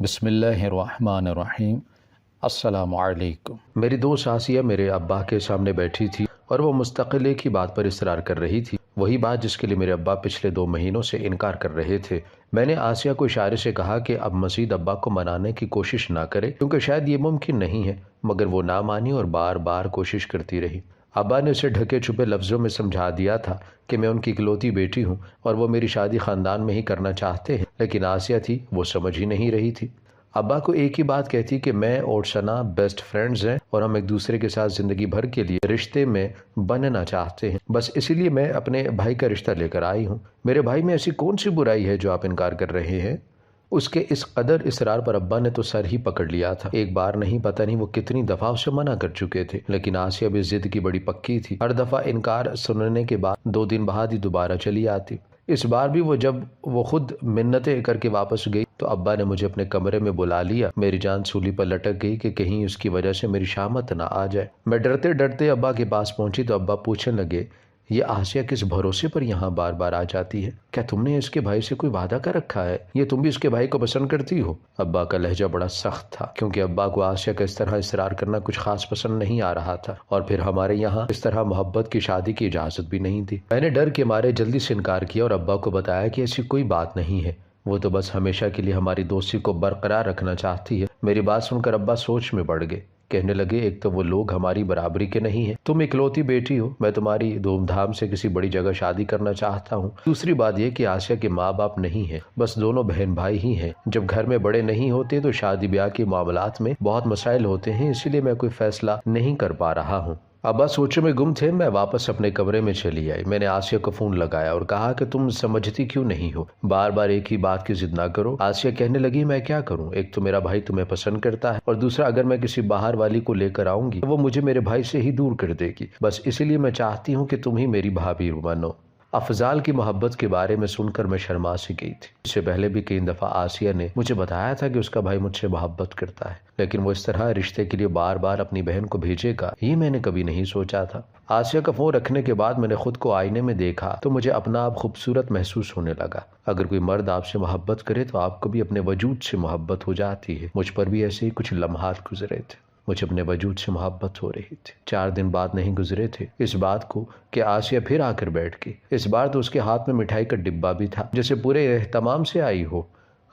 بسم اللہ الرحمن الرحیم۔ السلام علیکم۔ میری دوست آسیہ میرے ابا کے سامنے بیٹھی تھی اور وہ مستقل ایک ہی بات پر اصرار کر رہی تھی، وہی بات جس کے لیے میرے ابا پچھلے 2 مہینوں سے انکار کر رہے تھے۔ میں نے آسیہ کو اشارے سے کہا کہ اب مزید ابا کو منانے کی کوشش نہ کرے کیونکہ شاید یہ ممکن نہیں ہے، مگر وہ نہ مانی اور بار بار کوشش کرتی رہی۔ ابا نے اسے ڈھکے چھپے لفظوں میں سمجھا دیا تھا کہ میں ان کی اکلوتی بیٹی ہوں اور وہ میری شادی خاندان میں ہی کرنا چاہتے ہیں، لیکن آسیہ تھی وہ سمجھ ہی نہیں رہی تھی۔ ابا کو ایک ہی بات کہتی کہ میں اور ثنا بیسٹ فرینڈز ہیں اور ہم ایک دوسرے کے ساتھ زندگی بھر کے لیے رشتے میں بننا چاہتے ہیں، بس اسی لیے میں اپنے بھائی کا رشتہ لے کر آئی ہوں۔ میرے بھائی میں ایسی کون سی برائی ہے جو آپ انکار کر رہے ہیں؟ اس کے اس قدر اصرار پر ابا نے تو سر ہی پکڑ لیا تھا۔ ایک بار نہیں، پتہ نہیں وہ کتنی دفعہ اسے منع کر چکے تھے، لیکن آسیہ بھی ضد کی بڑی پکی تھی۔ ہر دفعہ انکار سننے کے بعد 2 دن بعد ہی دوبارہ چلی آتی۔ اس بار بھی جب وہ خود منتیں کر کے واپس گئی تو ابا نے مجھے اپنے کمرے میں بلا لیا۔ میری جان سولی پر لٹک گئی کہ کہیں اس کی وجہ سے میری شامت نہ آ جائے۔ میں ڈرتے ڈرتے ابا کے پاس پہنچی تو ابا پوچھنے لگے، یہ آسیہ کس بھروسے پر یہاں بار بار آ جاتی ہے؟ کیا تم نے اس کے بھائی سے کوئی وعدہ کر رکھا ہے؟ یہ تم بھی اس کے بھائی کو پسند کرتی ہو؟ ابا کا لہجہ بڑا سخت تھا کیونکہ ابا کو آسیہ کا اس طرح اصرار کرنا کچھ خاص پسند نہیں آ رہا تھا، اور پھر ہمارے یہاں اس طرح محبت کی شادی کی اجازت بھی نہیں تھی۔ میں نے ڈر کے مارے جلدی سے انکار کیا اور ابا کو بتایا کہ ایسی کوئی بات نہیں ہے، وہ تو بس ہمیشہ کے لیے ہماری دوستی کو برقرار رکھنا چاہتی ہے۔ میری بات سن کر ابا سوچ میں پڑ گئے، کہنے لگے، ایک تو وہ لوگ ہماری برابری کے نہیں ہیں، تم اکلوتی بیٹی ہو، میں تمہاری دھوم دھام سے کسی بڑی جگہ شادی کرنا چاہتا ہوں۔ دوسری بات یہ کہ آسیہ کے ماں باپ نہیں ہیں، بس دونوں بہن بھائی ہی ہیں۔ جب گھر میں بڑے نہیں ہوتے تو شادی بیاہ کے معاملات میں بہت مسائل ہوتے ہیں، اسی لیے میں کوئی فیصلہ نہیں کر پا رہا ہوں۔ ابا سوچوں میں گم تھے۔ میں واپس اپنے کمرے میں چلی آئی۔ میں نے آسیہ کو فون لگایا اور کہا کہ تم سمجھتی کیوں نہیں ہو؟ بار بار ایک ہی بات کی ضد نہ کرو۔ آسیہ کہنے لگی، میں کیا کروں؟ ایک تو میرا بھائی تمہیں پسند کرتا ہے اور دوسرا اگر میں کسی باہر والی کو لے کر آؤں گی تو وہ مجھے میرے بھائی سے ہی دور کر دے گی، بس اسی لیے میں چاہتی ہوں کہ تم ہی میری بھابھی بنو۔ افضال کی محبت کے بارے میں سن کر میں شرما سی گئی تھی۔ اس سے پہلے بھی کئی دفعہ آسیہ نے مجھے بتایا تھا کہ اس کا بھائی مجھ سے محبت کرتا ہے، لیکن وہ اس طرح رشتے کے لیے بار بار اپنی بہن کو بھیجے گا یہ میں نے کبھی نہیں سوچا تھا۔ آسیہ کا فون رکھنے کے بعد میں نے خود کو آئینے میں دیکھا تو مجھے اپنا آپ خوبصورت محسوس ہونے لگا۔ اگر کوئی مرد آپ سے محبت کرے تو آپ کو بھی اپنے وجود سے محبت ہو جاتی ہے۔ مجھ پر بھی ایسے ہی کچھ لمحات گزرے تھے، مجھے اپنے وجود سے محبت ہو رہی تھی۔ 4 دن بعد نہیں گزرے تھے اس بات کو کہ آسیہ پھر آ کر بیٹھ گئی۔ اس بار تو اس کے ہاتھ میں مٹھائی کا ڈبہ بھی تھا، جیسے پورے اہتمام سے آئی ہو۔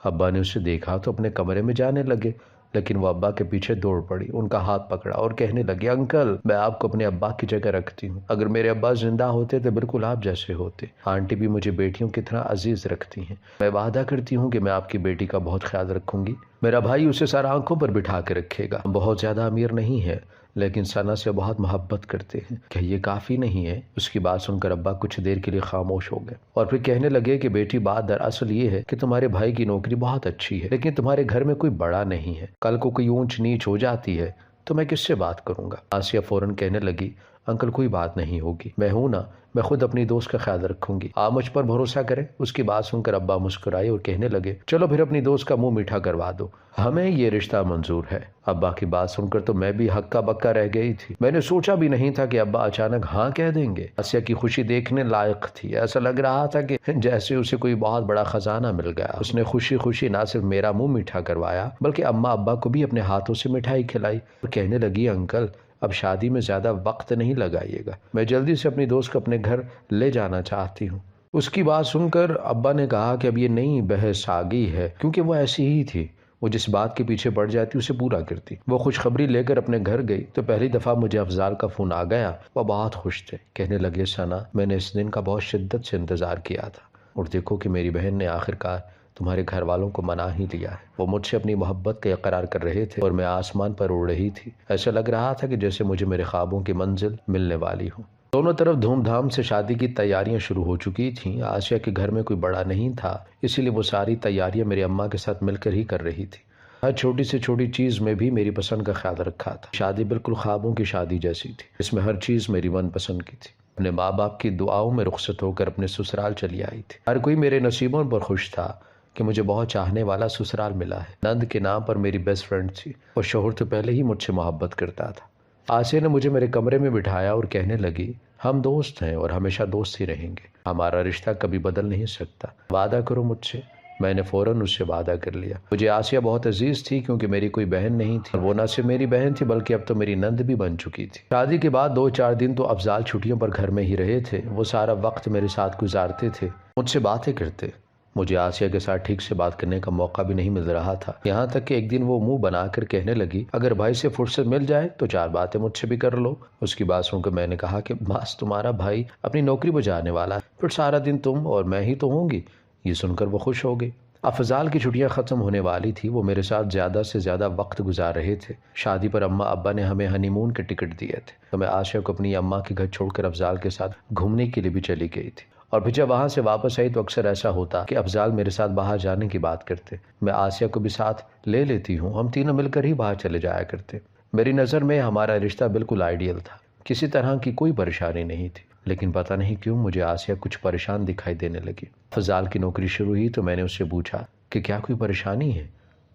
ابا نے اسے دیکھا تو اپنے کمرے میں جانے لگے، لیکن وہ ابا کے پیچھے دوڑ پڑی، ان کا ہاتھ پکڑا اور کہنے لگے، انکل میں آپ کو اپنے ابا کی جگہ رکھتی ہوں، اگر میرے ابا زندہ ہوتے تو بالکل آپ جیسے ہوتے۔ آنٹی بھی مجھے بیٹیوں کی طرح عزیز رکھتی ہیں، میں وعدہ کرتی ہوں کہ میں آپ کی بیٹی کا بہت خیال رکھوں گی۔ میرا بھائی اسے سر آنکھوں پر بٹھا کے رکھے گا۔ بہت زیادہ امیر نہیں ہے لیکن ثنا سے بہت محبت کرتے ہیں، کیا یہ کافی نہیں ہے؟ اس کی بات سن کر ابا کچھ دیر کے لیے خاموش ہو گئے اور پھر کہنے لگے کہ بیٹی بات دراصل یہ ہے کہ تمہارے بھائی کی نوکری بہت اچھی ہے، لیکن تمہارے گھر میں کوئی بڑا نہیں ہے، کل کو کوئی اونچ نیچ ہو جاتی ہے تو میں کس سے بات کروں گا؟ آسیہ فوراً کہنے لگی، انکل کوئی بات نہیں ہوگی، میں ہوں نا، میں خود اپنی دوست کا خیال رکھوں گی، آپ مجھ پر بھروسہ کریں۔ اس کی بات سن کر ابا مسکرائے اور کہنے لگے، چلو پھر اپنی دوست کا منہ میٹھا کروا دو، ہمیں یہ رشتہ منظور ہے۔ ابا کی بات سن کر تو میں بھی ہکا بکا رہ گئی تھی۔ میں نے سوچا بھی نہیں تھا کہ ابا اچانک ہاں کہہ دیں گے۔ آسیہ کی خوشی دیکھنے لائق تھی، ایسا لگ رہا تھا کہ جیسے اسے کوئی بہت بڑا خزانہ مل گیا۔ اس نے خوشی خوشی نہ صرف میرا منہ میٹھا کروایا بلکہ اماں ابا کو بھی اپنے ہاتھوں سے مٹھائی کھلائی اور کہنے لگی، انکل اب شادی میں زیادہ وقت نہیں لگائیے گا، میں جلدی سے اپنی دوست کو اپنے گھر لے جانا چاہتی ہوں۔ اس کی بات سن کر ابا نے کہا کہ اب یہ نئی بحث آ گئی ہے، کیونکہ وہ ایسی ہی تھی، وہ جس بات کے پیچھے پڑ جاتی اسے پورا کرتی۔ وہ خوشخبری لے کر اپنے گھر گئی تو پہلی دفعہ مجھے افضال کا فون آ گیا۔ وہ بہت خوش تھے، کہنے لگے، ثنا میں نے اس دن کا بہت شدت سے انتظار کیا تھا اور دیکھو کہ میری بہن نے آخرکار تمہارے گھر والوں کو منا ہی لیا ہے۔ وہ مجھ سے اپنی محبت کا اقرار کر رہے تھے اور میں آسمان پر اڑ رہی تھی، ایسا لگ رہا تھا کہ جیسے مجھے میرے خوابوں کی منزل ملنے والی ہو۔ دونوں طرف دھوم دھام سے شادی کی تیاریاں شروع ہو چکی تھیں۔ آسیہ کے گھر میں کوئی بڑا نہیں تھا، اسی لیے وہ ساری تیاریاں میری اماں کے ساتھ مل کر ہی کر رہی تھی۔ ہر چھوٹی سے چھوٹی چیز میں بھی میری پسند کا خیال رکھا تھا۔ شادی بالکل خوابوں کی شادی جیسی تھی، اس میں ہر چیز میری من پسند کی تھی۔ اپنے ماں باپ کی دعاؤں میں رخصت ہو کر اپنے سسرال چلی آئی تھی۔ ہر کوئی میرے نصیبوں پر خوش تھا کہ مجھے بہت چاہنے والا سسرال ملا ہے۔ نند کے نام پر میری بیسٹ فرینڈ تھی اور شوہر تو پہلے ہی مجھ سے محبت کرتا تھا۔ آسیہ نے مجھے میرے کمرے میں بٹھایا اور کہنے لگی، ہم دوست ہیں اور ہمیشہ دوست ہی رہیں گے، ہمارا رشتہ کبھی بدل نہیں سکتا، وعدہ کرو مجھ سے میں نے فوراً اس سے وعدہ کر لیا۔ مجھے آسیہ بہت عزیز تھی کیونکہ میری کوئی بہن نہیں تھی، اور وہ نہ صرف میری بہن تھی بلکہ اب تو میری نند بھی بن چکی تھی۔ شادی کے بعد 2-4 دن تو افضال چھٹیوں پر گھر میں ہی رہے تھے۔ وہ سارا وقت میرے ساتھ گزارتے تھے، مجھ سے باتیں کرتے۔ مجھے آسیہ کے ساتھ ٹھیک سے بات کرنے کا موقع بھی نہیں مل رہا تھا، یہاں تک کہ ایک دن وہ منہ بنا کر کہنے لگی، اگر بھائی سے فرصت مل جائے تو 4 باتیں مجھ سے بھی کر لو۔ اس کی بات سن کر میں نے کہا کہ بس تمہارا بھائی اپنی نوکری پہ جانے والا ہے، پھر سارا دن تم اور میں ہی تو ہوں گی۔ یہ سن کر وہ خوش ہو گئی۔ افضال کی چھٹیاں ختم ہونے والی تھی، وہ میرے ساتھ زیادہ سے زیادہ وقت گزار رہے تھے۔ شادی پر اماں ابا نے ہمیں ہنی مون کے ٹکٹ دیے تھے، تو میں آسیہ کو اپنی اماں کے گھر چھوڑ کر افضال کے ساتھ گھومنے کے لیے بھی چلی گئی تھی۔ اور پھر جب وہاں سے واپس آئی تو اکثر ایسا ہوتا کہ افضال میرے ساتھ باہر جانے کی بات کرتے، میں آسیہ کو بھی ساتھ لے لیتی ہوں، ہم تینوں مل کر ہی باہر چلے جایا کرتے۔ میری نظر میں ہمارا رشتہ بالکل آئیڈیل تھا، کسی طرح کی کوئی پریشانی نہیں تھی، لیکن پتہ نہیں کیوں مجھے آسیہ کچھ پریشان دکھائی دینے لگی۔ افضال کی نوکری شروع ہوئی تو میں نے اس سے پوچھا کہ کیا کوئی پریشانی ہے؟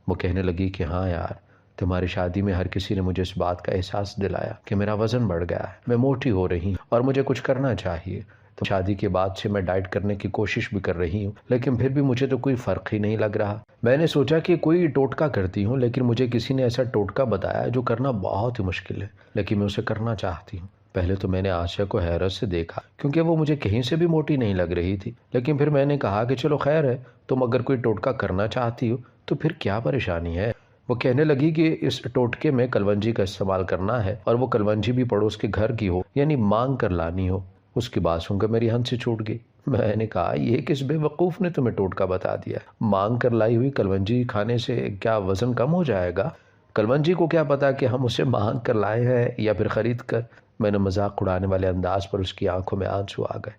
وہ کہنے لگی کہ ہاں یار، تمہاری شادی میں ہر کسی نے مجھے اس بات کا احساس دلایا کہ میرا وزن بڑھ گیا ہے، میں موٹی ہو رہی ہوں اور مجھے کچھ کرنا چاہیے۔ تو شادی کے بعد سے میں ڈائٹ کرنے کی کوشش بھی کر رہی ہوں، لیکن پھر بھی مجھے تو کوئی فرق ہی نہیں لگ رہا۔ میں نے سوچا کہ کوئی ٹوٹکا کرتی ہوں، لیکن مجھے کسی نے ایسا ٹوٹکا بتایا جو کرنا بہت ہی مشکل ہے، لیکن میں اسے کرنا چاہتی ہوں۔ پہلے تو میں نے آسیہ کو حیرت سے دیکھا کیونکہ وہ مجھے کہیں سے بھی موٹی نہیں لگ رہی تھی، لیکن پھر میں نے کہا کہ چلو خیر ہے، تم اگر کوئی ٹوٹکا کرنا چاہتی ہو تو پھر کیا پریشانی ہے؟ وہ کہنے لگی کہ اس ٹوٹکے میں کلونجی کا استعمال کرنا ہے، اور وہ کلونجی بھی پڑوس کے گھر کی ہو، یعنی مانگ کر لانی ہو۔ اس کی بات سن کر میری ہنسی چھوٹ گئی۔ میں نے کہا یہ کس بے وقوف نے تمہیں ٹوٹکا بتا دیا؟ مانگ کر لائی ہوئی کلونجی کھانے سے کیا وزن کم ہو جائے گا؟ کلونجی کو کیا پتا کہ ہم اسے مانگ کر لائے ہیں یا پھر خرید کر؟ میں نے مذاق اڑانے والے انداز پر اس کی آنکھوں میں آنسو آ گئے۔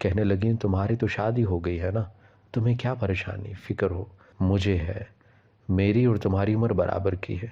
کہنے لگی تمہاری تو شادی ہو گئی ہے نا، تمہیں کیا پریشانی فکر ہو؟ مجھے ہے، میری اور تمہاری عمر برابر کی ہے،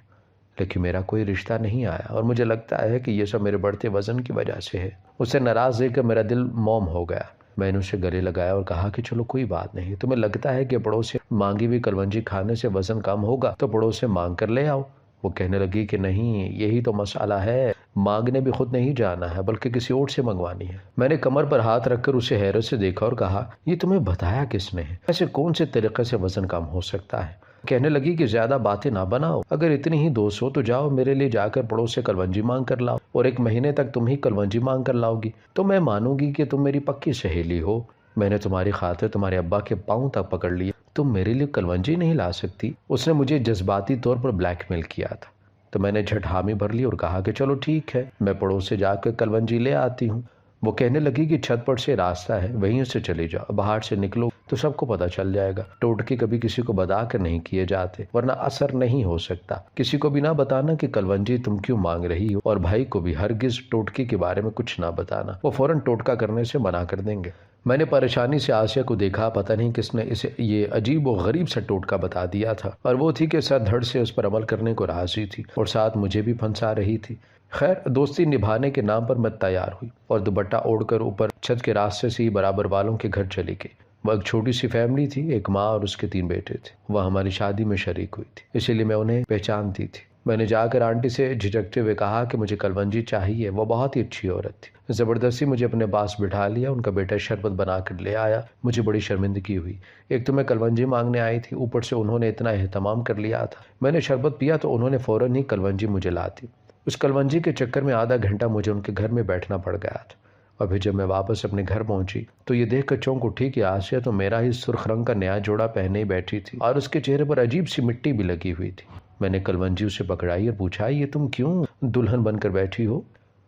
لیکن میرا کوئی رشتہ نہیں آیا، اور مجھے لگتا ہے کہ یہ سب میرے بڑھتے وزن کی وجہ سے ہے۔ اسے ناراض دیکھ کر میرا دل موم ہو گیا۔ میں نے اسے گلے لگایا اور کہا کہ چلو کوئی بات نہیں، تمہیں لگتا ہے کہ پڑوس سے مانگی ہوئی کلونجی کھانے سے وزن کم ہوگا تو پڑوس سے مانگ کر لے آؤ۔ وہ کہنے لگی کہ نہیں، یہی تو مسئلہ ہے، مانگنے بھی خود نہیں جانا ہے بلکہ کسی اور سے منگوانی ہے۔ میں نے کمر پر ہاتھ رکھ کر اسے حیرت سے دیکھا اور کہا یہ تمہیں بتایا کس نے ہے؟ ایسے کون سے طریقے سے وزن کم ہو سکتا ہے؟ کہنے لگی کہ زیادہ باتیں نہ بناؤ، اگر اتنی ہی دوست ہو تو جاؤ میرے لیے جا کر پڑوس سے کلونجی مانگ کر لاؤ، اور 1 مہینے تک تم ہی کلونجی مانگ کر لاؤ گی تو میں مانوں گی کہ تم میری پکی سہیلی ہو۔ میں نے تمہاری خاطر تمہارے ابا کے پاؤں تک پکڑ لیے، تم میرے لیے کلونجی نہیں لا سکتی؟ اس نے مجھے جذباتی طور پر بلیک میل کیا تھا، تو میں نے جھٹ حامی بھر لی اور کہا کہ چلو ٹھیک ہے، میں پڑوس سے جا کر کلونجی لے آتی ہوں۔ وہ کہنے لگی کہ چھت پر سے راستہ ہے، وہیں سے چلے جاؤ، باہر سے نکلو تو سب کو پتہ چل جائے گا۔ ٹوٹکے کبھی کسی کو بتا کر نہیں کیے جاتے ورنہ اثر نہیں ہو سکتا۔ کسی کو بھی نہ بتانا کہ کلونجی تم کیوں مانگ رہی ہو، اور بھائی کو بھی ہرگز ٹوٹکے کے بارے میں کچھ نہ بتانا، وہ فوراً ٹوٹکا کرنے سے منع کر دیں گے۔ میں نے پریشانی سے آسیہ کو دیکھا، پتہ نہیں کس نے اسے یہ عجیب و غریب سا ٹوٹکا بتا دیا تھا، اور وہ تھی کہ سر دھڑ سے اس پر عمل کرنے کو راضی تھی اور ساتھ مجھے بھی پھنسا رہی تھی۔ خیر، دوستی نبھانے کے نام پر میں تیار ہوئی اور دوپٹہ اوڑھ کر اوپر چھت کے راستے سے ہی برابر والوں کے گھر چلی گئی۔ وہ ایک چھوٹی سی فیملی تھی، ایک ماں اور اس کے 3 بیٹے تھے۔ وہ ہماری شادی میں شریک ہوئی تھی، اسی لیے میں انہیں پہچانتی تھی۔ میں نے جا کر آنٹی سے جھجکتے ہوئے کہا کہ مجھے کلونجی چاہیے۔ وہ بہت ہی اچھی عورت تھی، زبردستی مجھے اپنے پاس بٹھا لیا، ان کا بیٹا شربت بنا کر لے آیا۔ مجھے بڑی شرمندگی ہوئی، ایک تو میں کلونجی مانگنے آئی تھی، اوپر سے انہوں نے اتنا اہتمام کر لیا تھا۔ میں نے شربت پیا تو انہوں نے فوراً ہی کلونجی مجھے لا دی۔ اس کلونجی کے چکر میں آدھا گھنٹہ مجھے ان کے گھر میں بیٹھنا پڑ گیا تھا، اور پھر جب میں واپس اپنے گھر پہنچی تو یہ دیکھ کر چونک اٹھی کہ آسیہ تو میرا ہی سرخ رنگ کا نیا جوڑا پہنے ہی بیٹھی تھی، اور اس کے چہرے پر عجیب سی مٹی بھی لگی ہوئی تھی۔ میں نے کلونجی اسے پکڑائی اور پوچھا یہ تم کیوں دلہن بن کر بیٹھی ہو؟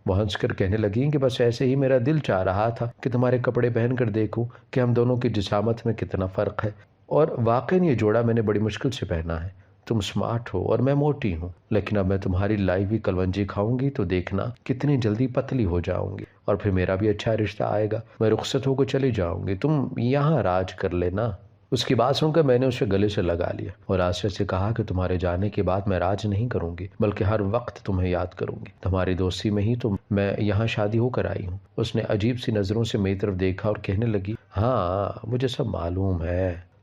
وہ ہنس کر کہنے لگی کہ بس ایسے ہی میرا دل چاہ رہا تھا کہ تمہارے کپڑے پہن کر دیکھوں کہ ہم دونوں کی جسامت میں کتنا فرق ہے، اور واقعی یہ جوڑا میں نے بڑی مشکل سے پہنا ہے۔ تم سمارٹ ہو اور میں موٹی ہوں، لیکن اب میں تمہاری لائی ہوئی کلونجی کھاؤں گی تو دیکھنا کتنی جلدی پتلی ہو جاؤں گی، اور پھر میرا بھی اچھا رشتہ آئے گا، میں رخصت ہو کر چلی جاؤں گی، تم یہاں راج کر لینا۔ اس کی بات سن کر میں نے اسے گلے سے لگا لیا اور آسیہ سے کہا کہ تمہارے جانے کے بعد میں راج نہیں کروں گی بلکہ ہر وقت تمہیں یاد کروں گی، تمہاری دوستی میں ہی تو میں یہاں شادی ہو کر آئی ہوں۔ اس نے عجیب سی نظروں سے میری طرف دیکھا اور کہنے لگی ہاں مجھے سب معلوم ہے،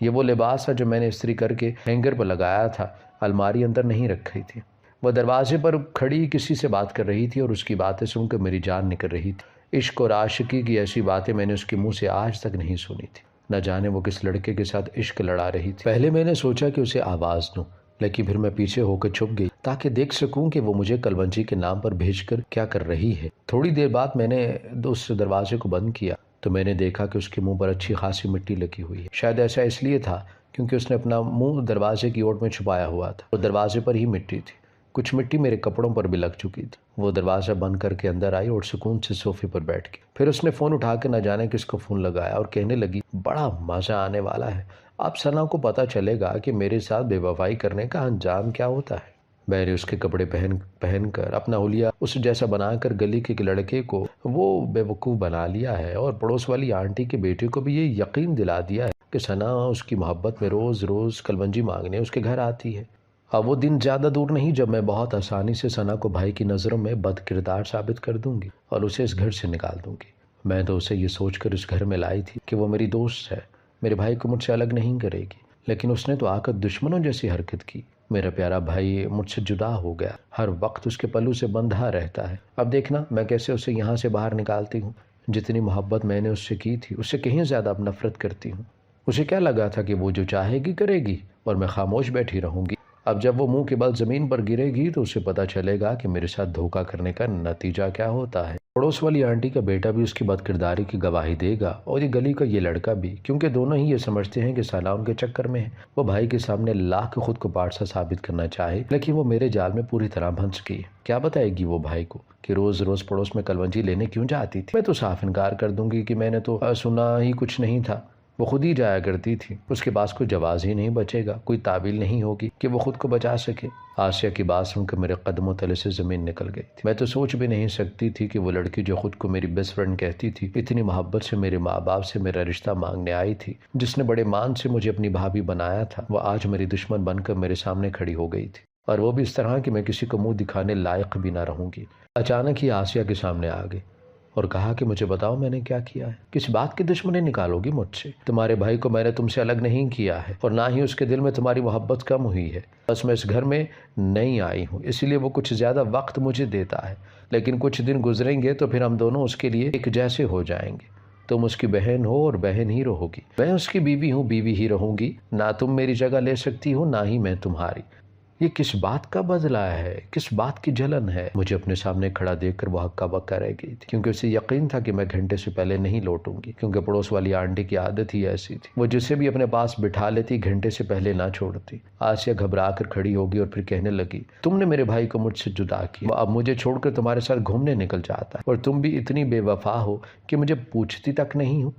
یہ وہ لباس تھا جو میں نے استری کر کے ہینگر پر لگایا تھا، الماری اندر نہیں رکھی تھی۔ وہ دروازے پر کھڑی کسی سے بات کر رہی تھی اور اس کی باتیں سن کر میری جان نکل رہی تھی۔ عشق اور عاشقی کی ایسی باتیں میں نے اس کے منہ سے آج تک نہیں سنی تھی۔ نہ جانے وہ کس لڑکے کے ساتھ عشق لڑا رہی تھی۔ پہلے میں نے سوچا کہ اسے آواز دوں، لیکن پھر میں پیچھے ہو کر چھپ گئی تاکہ دیکھ سکوں کہ وہ مجھے کلونجی کے نام پر بھیج کر کیا کر رہی ہے۔ تھوڑی دیر بعد میں نے اس دروازے کو بند کیا تو میں نے دیکھا کہ اس کے منہ پر اچھی خاصی مٹی لگی ہوئی ہے۔ شاید ایسا اس لیے تھا کیونکہ اس نے اپنا منہ دروازے کی اوٹ میں چھپایا ہوا تھا اور دروازے پر ہی مٹی تھی۔ کچھ مٹی میرے کپڑوں پر بھی لگ چکی تھی۔ وہ دروازہ بند کر کے اندر آئی اور سکون سے صوفے پر بیٹھ گئی۔ پھر اس نے فون اٹھا کے نہ جانے کس کو فون لگایا اور کہنے لگی، بڑا مزہ آنے والا ہے، اب ثنا کو پتہ چلے گا کہ میرے ساتھ بے وفائی کرنے کا انجام کیا ہوتا ہے۔ میں نے اس کے کپڑے پہن کر اپنا حلیہ اس جیسا بنا کر گلی کے لڑکے کو وہ بے وقوف بنا لیا ہے اور پڑوس والی آنٹی کے بیٹے کو بھی یہ یقین دلا دیا ہے کہ ثنا اس کی محبت میں روز روز کلونجی مانگنے اس کے گھر آتی ہے۔ اب وہ دن زیادہ دور نہیں جب میں بہت آسانی سے ثنا کو بھائی کی نظروں میں بد کردار ثابت کر دوں گی اور اسے اس گھر سے نکال دوں گی۔ میں تو اسے یہ سوچ کر اس گھر میں لائی تھی کہ وہ میری دوست ہے، میرے بھائی کو مجھ سے الگ نہیں کرے گی، لیکن اس نے تو آ کر دشمنوں جیسی حرکت کی۔ میرا پیارا بھائی مجھ سے جدا ہو گیا، ہر وقت اس کے پلو سے بندھا رہتا ہے۔ اب دیکھنا میں کیسے اسے یہاں سے باہر نکالتی ہوں۔ جتنی محبت میں نے اس سے کی تھی اس سے کہیں زیادہ اب نفرت کرتی ہوں۔ اسے کیا لگا تھا کہ وہ جو چاہے گی کرے گی اور میں خاموش بیٹھی رہوں گی۔ اب جب وہ منہ کے بل زمین پر گرے گی تو اسے پتہ چلے گا کہ میرے ساتھ دھوکہ کرنے کا نتیجہ کیا ہوتا ہے۔ پڑوس والی آنٹی کا بیٹا بھی اس کی بد کرداری کی گواہی دے گا اور یہ گلی کا یہ لڑکا بھی، کیونکہ دونوں ہی یہ سمجھتے ہیں کہ ثنا ان کے چکر میں ہے۔ وہ بھائی کے سامنے لاکھ خود کو پارسا ثابت کرنا چاہے لیکن وہ میرے جال میں پوری طرح پھنس گئی ہے۔ کیا بتائے گی وہ بھائی کو کہ روز روز پڑوس میں کلونجی لینے کیوں جاتی تھی؟ میں تو صاف انکار کر دوں گی کہ میں نے تو سنا ہی کچھ نہیں تھا، وہ خود ہی جایا کرتی تھی۔ اس کے پاس کوئی جواز ہی نہیں بچے گا، کوئی تعویل نہیں ہوگی کہ وہ خود کو بچا سکے۔ آسیہ کی بات سن کر میرے قدموں تلے سے زمین نکل گئی تھی۔ میں تو سوچ بھی نہیں سکتی تھی کہ وہ لڑکی جو خود کو میری بیسٹ فرینڈ کہتی تھی، اتنی محبت سے میرے ماں باپ سے میرا رشتہ مانگنے آئی تھی، جس نے بڑے مان سے مجھے اپنی بھابھی بنایا تھا، وہ آج میری دشمن بن کر میرے سامنے کھڑی ہو گئی تھی، اور وہ بھی اس طرح کہ میں کسی کو منہ دکھانے لائق بھی نہ رہوں گی۔ اچانک ہی آسیہ کے سامنے آ گئی اور کہا کہ مجھے بتاؤ میں نے کیا کیا ہے، کس بات کی دشمنی نکالو گی مجھ سے؟ تمہارے بھائی کو میں نے تم سے الگ نہیں کیا ہے اور نہ ہی اس کے دل میں تمہاری محبت کم ہوئی ہے، بس میں اس گھر میں نہیں آئی ہوں اس لیے وہ کچھ زیادہ وقت مجھے دیتا ہے، لیکن کچھ دن گزریں گے تو پھر ہم دونوں اس کے لیے ایک جیسے ہو جائیں گے۔ تم اس کی بہن ہو اور بہن ہی رہو گی، میں اس کی بیوی ہوں، بیوی ہی رہوں گی، نہ تم میری جگہ لے سکتی ہو نہ ہی میں تمہاری۔ یہ کس بات کا بدلہ ہے، کس بات کی جلن ہے؟ مجھے اپنے سامنے کھڑا دیکھ کر وہ ہکا بکا رہ گئی تھی، کیونکہ اسے یقین تھا کہ میں گھنٹے سے پہلے نہیں لوٹوں گی، کیونکہ پڑوس والی آنٹی کی عادت ہی ایسی تھی، وہ جسے بھی اپنے پاس بٹھا لیتی گھنٹے سے پہلے نہ چھوڑتی۔ آسیہ گھبرا کر کھڑی ہوگی اور پھر کہنے لگی، تم نے میرے بھائی کو مجھ سے جدا کیا، وہ اب مجھے چھوڑ کر تمہارے ساتھ گھومنے نکل جاتا ہے، اور تم بھی اتنی بے وفا ہو کہ مجھے پوچھتی تک نہیں ہو۔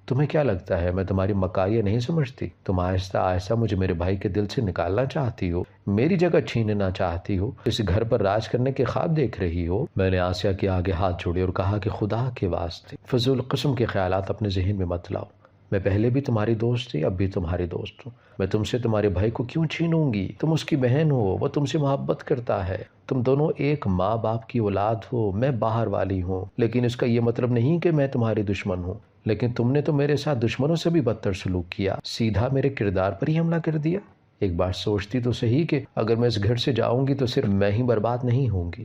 تمہیں کیا لگتا ہے میں تمہاری مکاریاں نہیں سمجھتی؟ تم آہستہ آہستہ مجھے میرے بھائی کے دل سے نکالنا چاہتی ہو، میری جگہ چھیننا چاہتی ہو، اس گھر پر راج کرنے کے خواب دیکھ رہی ہو۔ میں نے آسیہ کے آگے ہاتھ جوڑے اور کہا کہ خدا کے واسطے فضول قسم کے خیالات اپنے ذہن میں مت لاؤ، میں پہلے بھی تمہاری دوست تھی، اب بھی تمہاری دوست ہوں، میں تم سے تمہارے بھائی کو کیوں چھینوں گی؟ تم اس کی بہن ہو، وہ تم سے محبت کرتا ہے، تم دونوں ایک ماں باپ کی اولاد ہو، میں باہر والی ہوں، لیکن اس کا یہ مطلب نہیں کہ میں تمہاری دشمن ہوں۔ لیکن تم نے تو میرے ساتھ دشمنوں سے بھی بدتر سلوک کیا، سیدھا میرے کردار پر ہی حملہ کر دیا۔ ایک بار سوچتی تو صحیح کہ اگر میں اس گھر سے جاؤں گی تو صرف میں ہی برباد نہیں ہوں گی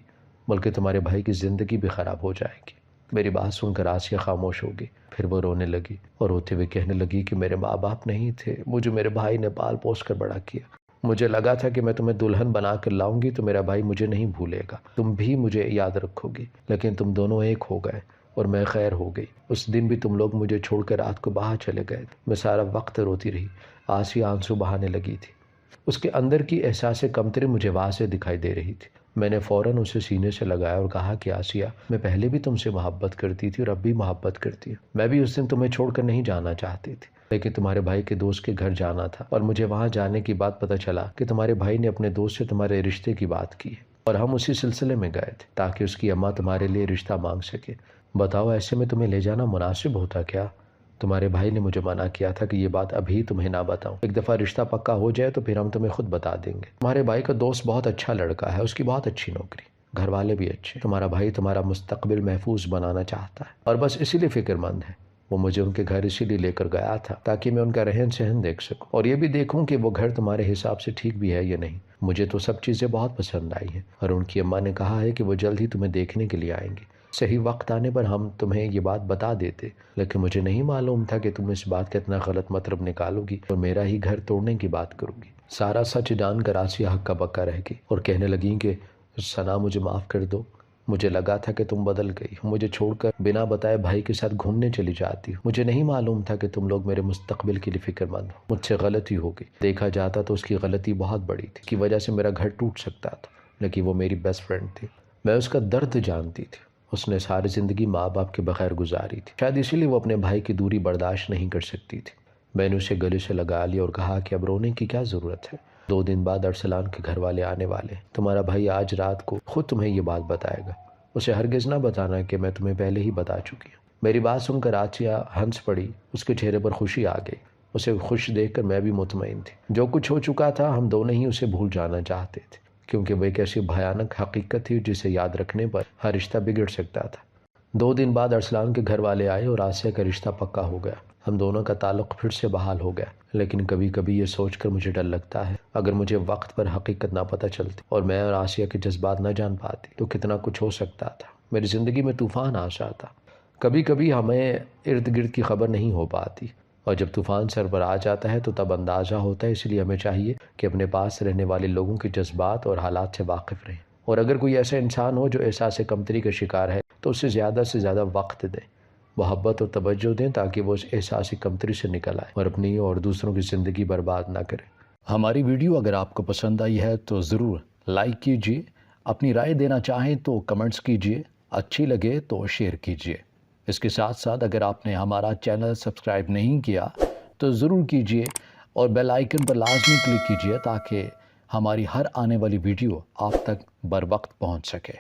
بلکہ تمہارے بھائی کی زندگی بھی خراب ہو جائے گی۔ میری بات سن کر آسیہ خاموش ہو گئی، پھر وہ رونے لگی اور روتے ہوئے کہنے لگی کہ میرے ماں باپ نہیں تھے، مجھے میرے بھائی نے پال پوس کر بڑا کیا، مجھے لگا تھا کہ میں تمہیں دلہن بنا کر لاؤں گی تو میرا بھائی مجھے نہیں بھولے گا، تم بھی مجھے یاد رکھو گی، لیکن تم دونوں ایک ہو گئے اور میں خیر ہو گئی۔ اس دن بھی تم لوگ مجھے چھوڑ کر رات کو باہر چلے گئے، میں سارا وقت روتی رہی۔ آسیہ آنسو بہانے لگی تھی، اس کے اندر کی احساس کمتری مجھے واضح دکھائی دے رہی تھی۔ میں نے فوراً اسے سینے سے لگایا اور کہا کہ آسیہ، میں پہلے بھی تم سے محبت کرتی تھی اور اب بھی محبت کرتی ہوں، میں بھی اس دن تمہیں چھوڑ کر نہیں جانا چاہتی تھی، لیکن تمہارے بھائی کے دوست کے گھر جانا تھا اور مجھے وہاں جانے کی بات پتہ چلا کہ تمہارے بھائی نے اپنے دوست سے تمہارے رشتے کی بات کی ہے، اور ہم اسی سلسلے میں گئے تھے تاکہ اس کی اماں تمہارے لیے رشتہ مانگ سکے۔ بتاؤ ایسے میں تمہیں لے جانا مناسب ہوتا کیا؟ تمہارے بھائی نے مجھے منع کیا تھا کہ یہ بات ابھی تمہیں نہ بتاؤں، ایک دفعہ رشتہ پکا ہو جائے تو پھر ہم تمہیں خود بتا دیں گے۔ تمہارے بھائی کا دوست بہت اچھا لڑکا ہے، اس کی بہت اچھی نوکری، گھر والے بھی اچھے، تمہارا بھائی تمہارا مستقبل محفوظ بنانا چاہتا ہے اور بس اسی لیے فکر مند ہے۔ وہ مجھے ان کے گھر اسی لیے لے کر گیا تھا تاکہ میں ان کا رہن سہن دیکھ سکوں اور یہ بھی دیکھوں کہ وہ گھر تمہارے حساب سے ٹھیک بھی ہے یا نہیں۔ مجھے تو سب چیزیں بہت پسند آئی ہیں اور ان کی اماں نے کہا ہے کہ وہ جلد ہی تمہیں دیکھنے کے لیے آئیں گے۔ صحیح وقت آنے پر ہم تمہیں یہ بات بتا دیتے، لیکن مجھے نہیں معلوم تھا کہ تم اس بات کا اتنا غلط مطلب نکالو گی اور میرا ہی گھر توڑنے کی بات کرو گی۔ سارا سچ جان کر آسیہ ہکا بکا رہ گئی اور کہنے لگیں کہ ثنا مجھے معاف کر دو، مجھے لگا تھا کہ تم بدل گئی ہو، مجھے چھوڑ کر بنا بتائے بھائی کے ساتھ گھومنے چلی جاتی ہو، مجھے نہیں معلوم تھا کہ تم لوگ میرے مستقبل کے لیے فکر مند ہو، مجھ سے غلطی ہو گئی۔ دیکھا جاتا تو اس کی غلطی بہت بڑی تھی، کی وجہ سے میرا گھر ٹوٹ سکتا تھا، لیکن وہ میری بیسٹ فرینڈ تھی، میں اس کا درد جانتی تھی۔ اس نے ساری زندگی ماں باپ کے بغیر گزاری تھی، شاید اسی لیے وہ اپنے بھائی کی دوری برداشت نہیں کر سکتی تھی۔ میں نے اسے گلے سے لگا لیا اور کہا کہ اب رونے کی کیا ضرورت ہے، 2 دن بعد ارسلان کے گھر والے آنے والے ہیں، تمہارا بھائی آج رات کو خود تمہیں یہ بات بتائے گا، اسے ہرگز نہ بتانا کہ میں تمہیں پہلے ہی بتا چکی ہوں۔ میری بات سن کر آسیہ ہنس پڑی، اس کے چہرے پر خوشی آ گئی، اسے خوش دیکھ کر میں بھی مطمئن تھی۔ جو کچھ ہو چکا تھا ہم دونوں ہی اسے بھول جانا چاہتے تھے، کیونکہ وہ ایک ایسی بھیانک حقیقت تھی جسے یاد رکھنے پر ہر رشتہ بگڑ سکتا تھا۔ 2 دن بعد ارسلان کے گھر والے آئے اور آسیہ کا رشتہ پکا ہو گیا، ہم دونوں کا تعلق پھر سے بحال ہو گیا۔ لیکن کبھی کبھی یہ سوچ کر مجھے ڈر لگتا ہے اگر مجھے وقت پر حقیقت نہ پتہ چلتی اور میں اور آسیہ کے جذبات نہ جان پاتی تو کتنا کچھ ہو سکتا تھا، میری زندگی میں طوفان آ جاتا۔ کبھی کبھی ہمیں ارد گرد کی خبر نہیں ہو پاتی اور جب طوفان سر پر آ جاتا ہے تو تب اندازہ ہوتا ہے، اس لیے ہمیں چاہیے کہ اپنے پاس رہنے والے لوگوں کے جذبات اور حالات سے واقف رہیں، اور اگر کوئی ایسا انسان ہو جو احساس کمتری کا شکار ہے تو اسے زیادہ سے زیادہ وقت دیں، محبت اور توجہ دیں تاکہ وہ اس احساس کمتری سے نکل آئے اور اپنی اور دوسروں کی زندگی برباد نہ کرے۔ ہماری ویڈیو اگر آپ کو پسند آئی ہے تو ضرور لائک کیجیے، اپنی رائے دینا چاہیں تو کمنٹس کیجیے، اچھی لگے تو شیئر کیجیے۔ اس کے ساتھ ساتھ اگر آپ نے ہمارا چینل سبسکرائب نہیں کیا تو ضرور کیجیے اور بیل آئیکن پر لازمی کلک کیجیے تاکہ ہماری ہر آنے والی ویڈیو آپ تک بر وقت پہنچ سکے۔